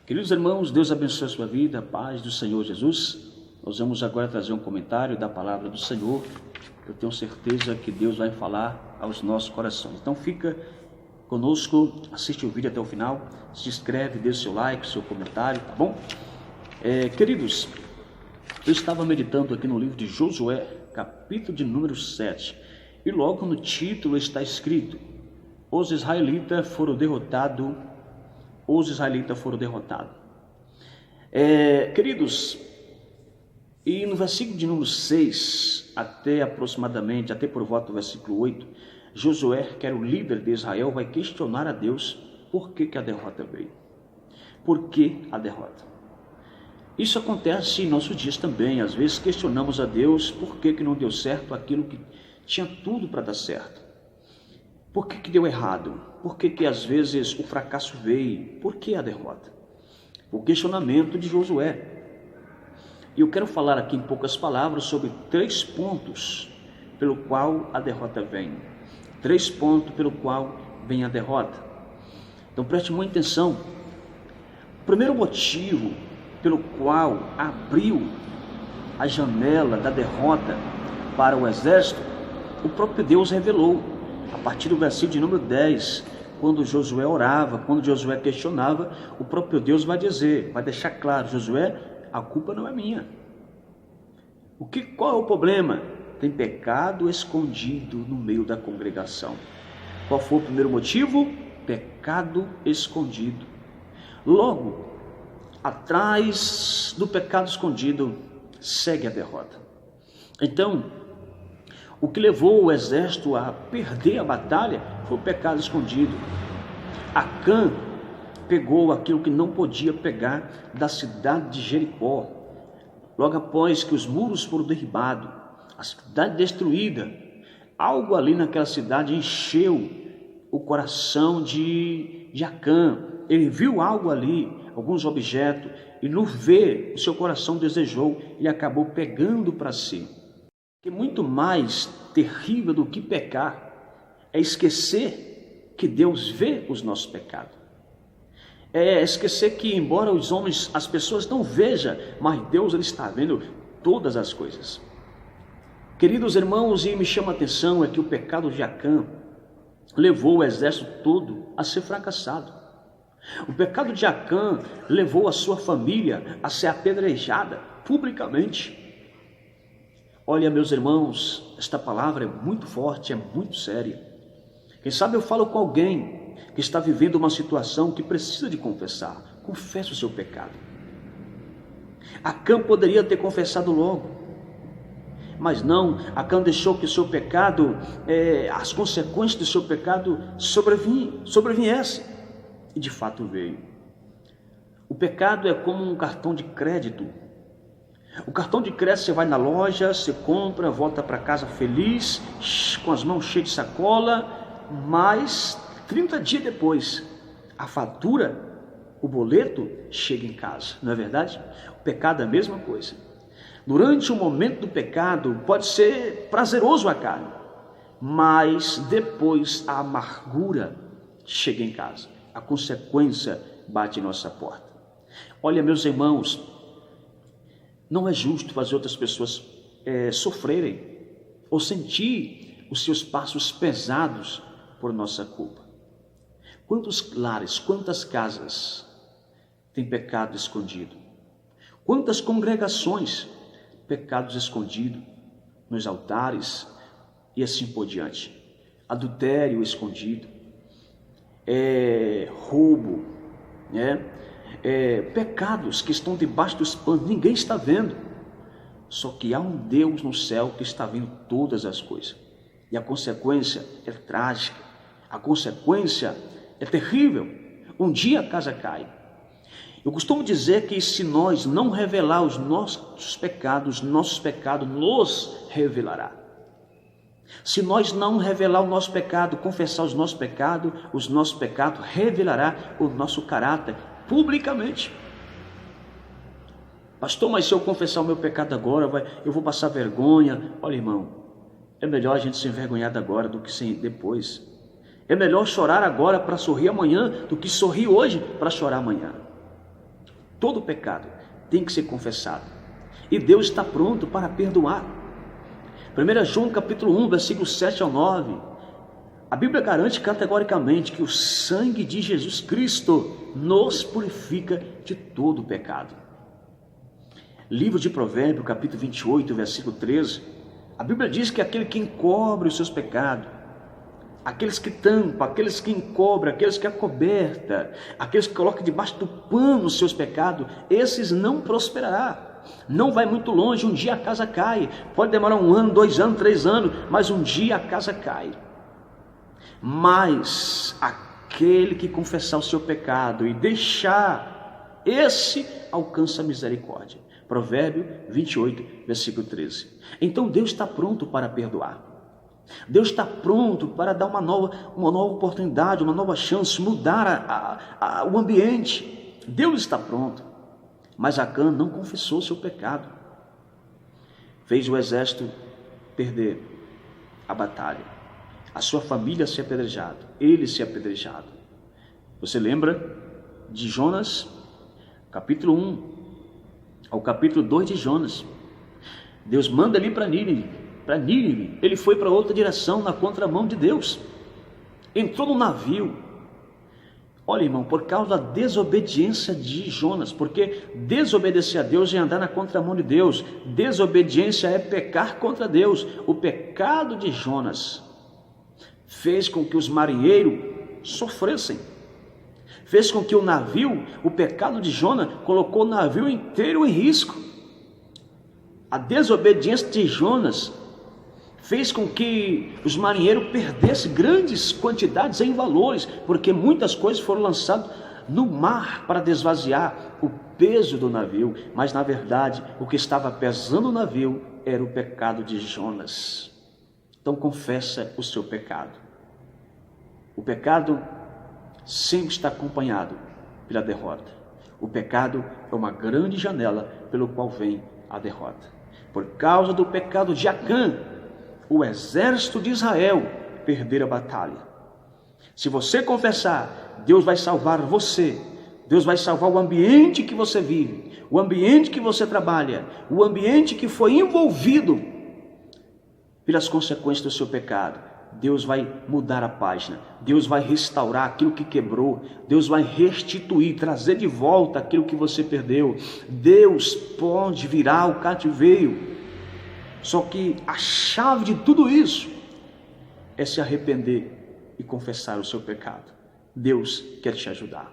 Queridos irmãos, Deus abençoe a sua vida, a paz do Senhor Jesus. Nós vamos agora trazer um comentário da palavra do Senhor. Eu tenho certeza que Deus vai falar aos nossos corações. Então fica conosco, assiste o vídeo até o final, se inscreve, deixa o seu like, seu comentário, tá bom? Queridos, eu estava meditando aqui no livro de Josué, capítulo de número 7, e logo no título está escrito: os israelitas foram derrotados. Queridos, e no versículo de número 6, até por volta do versículo 8, Josué, que era o líder de Israel, vai questionar a Deus por que a derrota veio. Por que a derrota? Isso acontece em nossos dias também. Às vezes questionamos a Deus por que não deu certo aquilo que tinha tudo para dar certo. Por que deu errado? Por que às vezes o fracasso veio? Por que a derrota? O questionamento de Josué. E eu quero falar aqui em poucas palavras sobre 3 pontos pelo qual a derrota vem. 3 pontos pelo qual vem a derrota. Então preste muita atenção. O primeiro motivo pelo qual abriu a janela da derrota para o exército, o próprio Deus revelou. A partir do versículo de número 10, quando Josué orava, quando Josué questionava, o próprio Deus vai deixar claro: Josué, a culpa não é minha. Qual é o problema? Tem pecado escondido no meio da congregação. Qual foi o primeiro motivo? Pecado escondido. Logo, atrás do pecado escondido, segue a derrota. Então, o que levou o exército a perder a batalha foi o pecado escondido. Acã pegou aquilo que não podia pegar da cidade de Jericó. Logo após que os muros foram derribados, a cidade destruída, algo ali naquela cidade encheu o coração de Acã. Ele viu algo ali, alguns objetos, e no ver, o seu coração desejou e acabou pegando para si. Que muito mais terrível do que pecar é esquecer que Deus vê os nossos pecados. É esquecer que, embora os homens, as pessoas não vejam, mas Deus ele está vendo todas as coisas. Queridos irmãos, e me chama a atenção é que o pecado de Acã levou o exército todo a ser fracassado. O pecado de Acã levou a sua família a ser apedrejada publicamente. Olha, meus irmãos, esta palavra é muito forte, é muito séria. Quem sabe eu falo com alguém que está vivendo uma situação que precisa de confessar. Confesse o seu pecado. Acã poderia ter confessado logo, mas não. Acã deixou que o seu pecado, as consequências do seu pecado sobreviessem. E de fato veio. O pecado é como um cartão de crédito. O cartão de crédito, você vai na loja, você compra, volta para casa feliz, com as mãos cheias de sacola, mas 30 dias depois, a fatura, o boleto, chega em casa, não é verdade? O pecado é a mesma coisa. Durante o momento do pecado, pode ser prazeroso a carne, mas depois a amargura chega em casa, a consequência bate em nossa porta. Olha, meus irmãos, não é justo fazer outras pessoas sofrerem ou sentir os seus passos pesados por nossa culpa. Quantos lares, quantas casas têm pecado escondido? Quantas congregações, pecados escondidos nos altares e assim por diante. Adultério escondido, roubo, pecados que estão debaixo dos panos, ninguém está vendo. Só que há um Deus no céu que está vendo todas as coisas. E a consequência é trágica, a consequência é terrível. Um dia a casa cai. Eu costumo dizer que se nós não revelar os nossos pecados nos revelará. Se nós não revelar o nosso pecado, confessar os nossos pecados revelará o nosso caráter publicamente. Pastor, mas se eu confessar o meu pecado agora, eu vou passar vergonha. Olha, irmão, é melhor a gente se envergonhar agora do que depois. É melhor chorar agora para sorrir amanhã do que sorrir hoje para chorar amanhã. todo pecado tem que ser confessado. E Deus está pronto para perdoar. 1 João capítulo 1, versículos 7 ao 9. A Bíblia garante categoricamente que o sangue de Jesus Cristo nos purifica de todo pecado. Livro de Provérbios, capítulo 28, versículo 13. A Bíblia diz que aquele que encobre os seus pecados, aqueles que tampam, aqueles que encobrem, aqueles que acobertam, aqueles que colocam debaixo do pano os seus pecados, esses não prosperará. Não vai muito longe, um dia a casa cai. Pode demorar 1 ano, 2 anos, 3 anos, mas um dia a casa cai. Mas aquele que confessar o seu pecado e deixar, esse alcança a misericórdia. Provérbio 28, versículo 13. Então Deus está pronto para perdoar. Deus está pronto para dar uma nova oportunidade, uma nova chance, mudar o ambiente. Deus está pronto. Mas Acã não confessou seu pecado. Fez o exército perder a batalha. A sua família ser apedrejada. Ele ser apedrejado. Você lembra de Jonas? Capítulo 1 ao capítulo 2 de Jonas. Deus manda ali para Nínive. Ele foi para outra direção, na contramão de Deus. Entrou no navio. Olha, irmão, por causa da desobediência de Jonas, porque desobedecer a Deus é andar na contramão de Deus. Desobediência é pecar contra Deus. O pecado de Jonas fez com que os marinheiros sofressem. Fez com que o pecado de Jonas colocou o navio inteiro em risco. A desobediência de Jonas fez com que os marinheiros perdessem grandes quantidades em valores, porque muitas coisas foram lançadas no mar para desvaziar o peso do navio, mas na verdade o que estava pesando o navio era o pecado de Jonas. Então confessa o seu pecado. O pecado sempre está acompanhado pela derrota. O pecado é uma grande janela pelo qual vem a derrota. Por causa do pecado de Acã, o exército de Israel perderam a batalha. Se você confessar, Deus vai salvar você. Deus vai salvar o ambiente que você vive, o ambiente que você trabalha, o ambiente que foi envolvido pelas consequências do seu pecado. Deus vai mudar a página, Deus vai restaurar aquilo que quebrou, Deus vai restituir, trazer de volta aquilo que você perdeu. Deus pode virar o cativeiro. Só que a chave de tudo isso é se arrepender e confessar o seu pecado. Deus quer te ajudar.